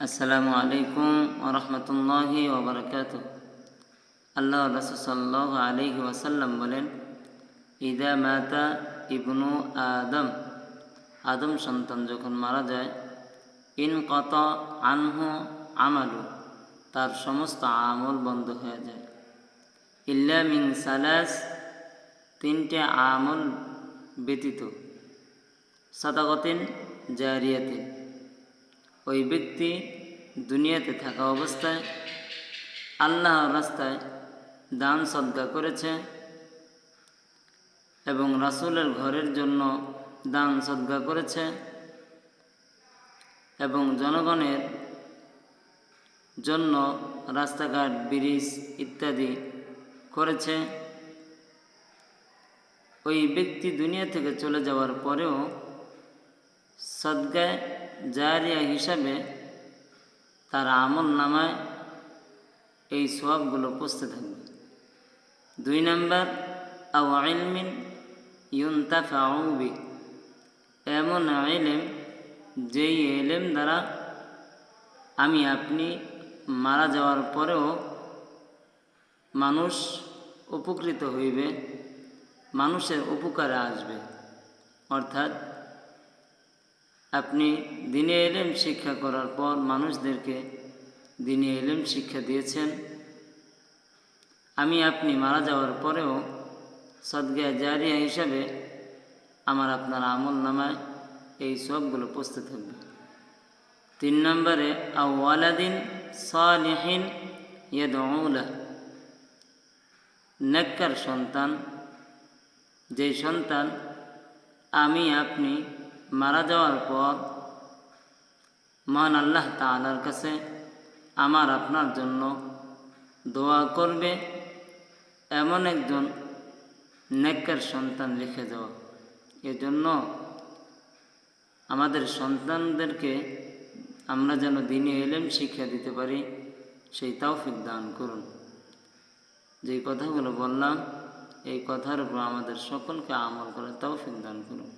আসসালামু আলাইকুম ওয়া রাহমাতুল্লাহি ওয়া বারাকাতুহু। আল্লাহ রাসূল সাল্লাল্লাহু আলাইহি ওয়াসাল্লাম বলেন, ইদা মাতা ইবনু আদম, আদম সন্তান যখন মারা যায়, ইনকাতা আনহু আমালু, তার সমস্ত আমল বন্ধ হয়ে যায়। ইল্লা মিন সালাস, তিনটে আমল ব্যতীত। সাদাকাতিন জারিয়াতিন, ওই ব্যক্তি দুনিয়াতে থাকা অবস্থায় আল্লাহর রাস্তায় দান সদকা করেছে এবং রাসূলের ঘরের জন্য দান সদকা করেছে এবং জনগণের জন্য রাস্তাঘাট ব্রিজ ইত্যাদি করেছে। ওই ব্যক্তি দুনিয়া থেকে চলে যাওয়ার পরেও সদকায়ে জারিয়া হিসাবে তার আমল নামায় এই সওয়াবগুলো পৌঁছতে থাকবে। 2 নম্বর, আও ইলমিন ইউনতাফাউ বি, এমন ইলম যেই ইলম দ্বারা আমি আপনি মারা যাওয়ার পরেও মানুষ উপকৃত হইবে, মানুষের উপকারে আসবে। অর্থাৎ আপনি দ্বীনি ইলম শিক্ষা করার পর মানুষদেরকে দ্বীনি ইলম শিক্ষা দিয়েছেন, আমি আপনি মারা যাওয়ার পরেও সদকা জারিয়া হিসাবে আমার আপনার আমল নামায় এই সবগুলো পৌঁছতে থাকবে। 3 নম্বরে, আও ওয়ালাদিন সালিহিন ইয়াদউ লাহ, নেককার সন্তান, যে সন্তান আমি আপনি মারা যাওয়ার পর মহান আল্লাহ তাআলার কাছে আমার আপনার জন্য দোয়া করবে, এমন একজন নেককার সন্তান রেখে যাওয়া। এজন্য আমাদের সন্তানদেরকে আমরা যেন দ্বীনি ইলম শিক্ষা দিতে পারি, সেই তৌফিক দান করুন। যেই কথাগুলো বললাম, এই কথার উপর আমাদের সকলকে আমল করার তৌফিক দান করুন।